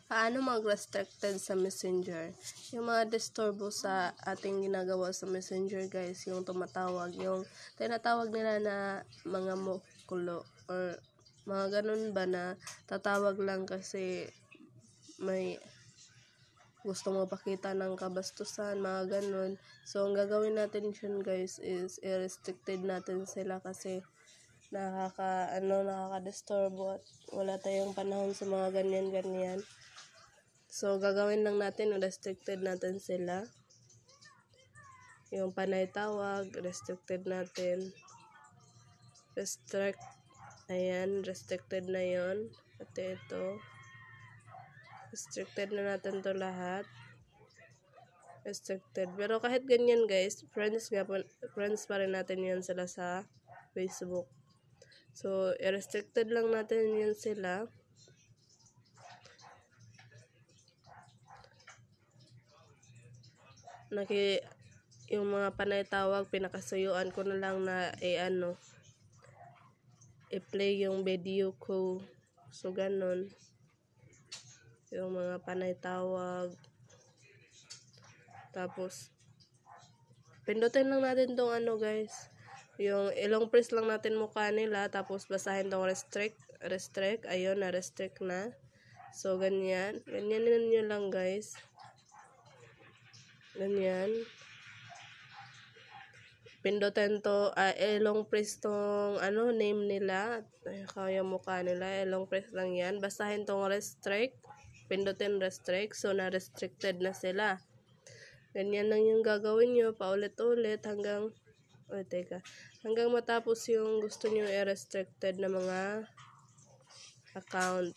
Paano mag-restricted sa Messenger? Yung mga disturbo sa ating ginagawa sa Messenger, guys, yung tumatawag, yung tinatawag nila na mga mukulo or mga ganun ba na tatawag lang kasi may gusto mo pakita ng kabastusan, mga ganun. So, ang gagawin natin dyan, guys, is i-restricted natin sila kasi nakaka-disturbo at wala tayong panahon sa mga ganyan-ganyan. So, gagawin lang natin, restricted natin sila. Yung panay tawag, restricted natin. Ayan, restricted na yon. Pati ito. Restricted na natin to lahat. Restricted. Pero kahit ganyan, guys, friends pa rin natin yan sila sa Facebook. So, i-restricted lang natin yan sila. Yung mga panay tawag, pinakasuyuan ko na lang na i-play yung video ko. So, ganun. Yung mga panay tawag. Tapos, pindutin lang natin tong guys. Yung ilong press lang natin mukha nila. Tapos, basahin tong restrict. Ayun, na-restrict na. So, ganyan. Ganyanin nyo lang, guys. Ganyan. Pindutin to, ilong press tong name nila. Kaya mukha nila. Ilong press lang yan. Basahin tong restrict. Pindutin restrict. So, na-restricted na sila. Ganyan lang yung gagawin nyo. Paulit-ulit hanggang hanggang matapos yung gusto nyo i-restricted na mga account.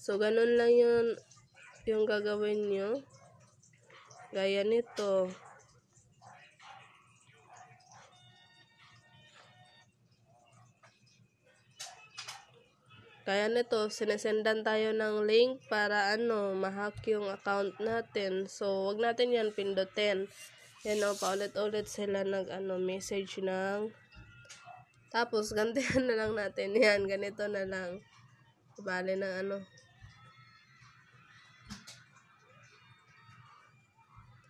So, ganun lang yung gagawin nyo. Gaya nito. Kaya nito, sinesendan tayo ng link para ma-hack yung account natin. So, wag natin yan pindutin. Yan paulit-ulit sila message ng tapos, gantihan na lang natin yan. Ganito na lang. Bale ng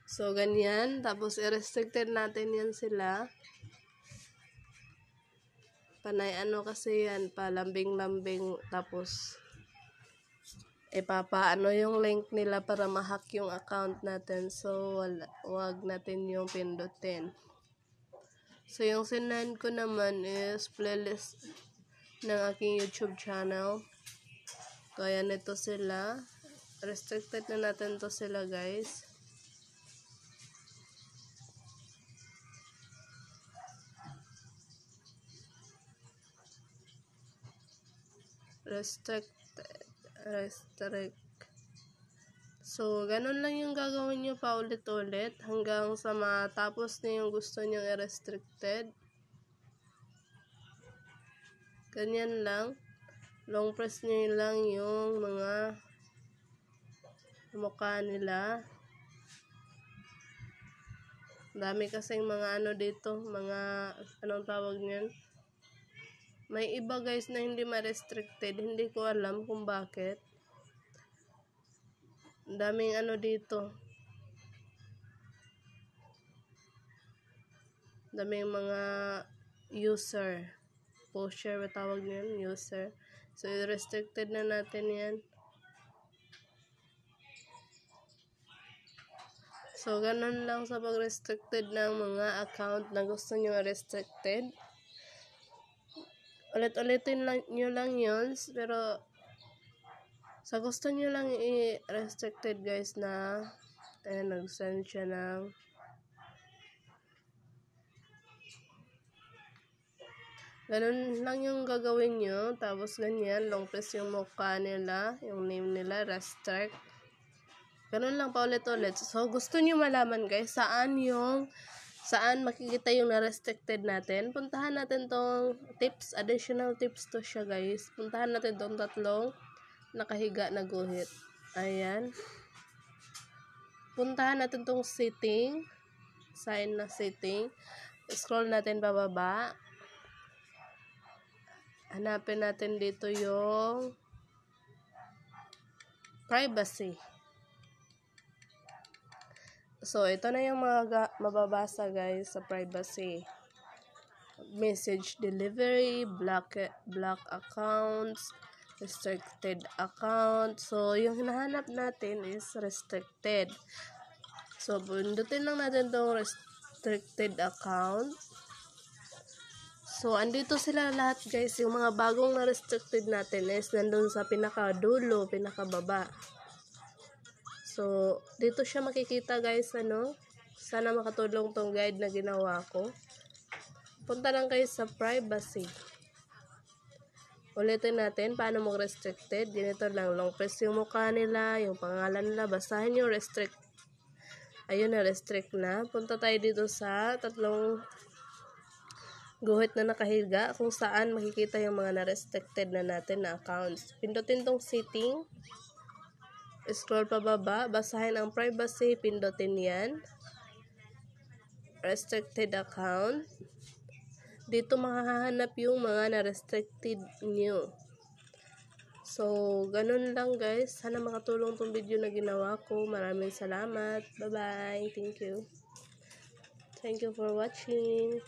So, ganyan. Tapos, i-restricted natin yan sila. Panay kasi yan, palambing-lambing. Tapos, yung link nila para ma-hack yung account natin. So, wag natin yung pindutin. So, yung sinend ko naman is playlist ng aking YouTube channel. Kaya nito sila. Restricted na natin to sila, guys. Restrict. So, ganun lang yung gagawin nyo paulit-ulit hanggang sa matapos na yung gusto nyo i-restricted. Ganyan lang. Long press nyo lang yung mga mukha nila. Dami kasing mga dito, mga anong tawag niyan. May iba, guys, na hindi ma-restricted. Hindi ko alam kung bakit. Daming dito. Daming mga user. Pusher, tawag niyan, user. So, restricted na natin yan. So, ganun lang sa pag-restricted ng mga account na gusto nyo restricted. Ulit-ulitin nyo lang yun. Pero, sa gusto nyo lang i-restricted, guys, na nag-send siya ng ganun lang yung gagawin nyo. Tapos, ganyan. Long press yung mukha nila. Yung name nila, restrict. Ganun lang paulit-ulit. So, gusto nyo malaman, guys, saan makikita yung na-restricted natin. Puntahan natin tong tips. Additional tips to siya, guys. Puntahan natin tong 3 nakahiga na guhit. Ayan. Puntahan natin tong setting. Sign na setting. Scroll natin pababa. hanapin natin dito yung privacy. So, ito na yung mga mababasa guys sa privacy. Message delivery, block accounts, restricted account. So, yung hinahanap natin is restricted. So, bundutin lang natin tong restricted account. So, andito sila lahat guys. Yung mga bagong na restricted natin is nandun sa pinakadulo, pinakababa. So, dito siya makikita guys, ano. Sana makatulong tong guide na ginawa ko. Punta lang kayo sa privacy. Ulitin natin paano mag-restricted. Ganito lang, long press yung mukha nila, yung pangalan nila, basahin yung restrict. Ayun na, restrict na. Punta tayo dito sa tatlong guhit na nakahiga kung saan makikita yung mga na-restricted na natin na accounts. Pindutin tong setting. Scroll pababa, basahin ang privacy, pindutin yan. Restricted account. Dito makahanap yung mga na-restricted nyo. So, ganun lang guys. Sana makatulong tong video na ginawa ko. Maraming salamat. Bye-bye. Thank you. Thank you for watching.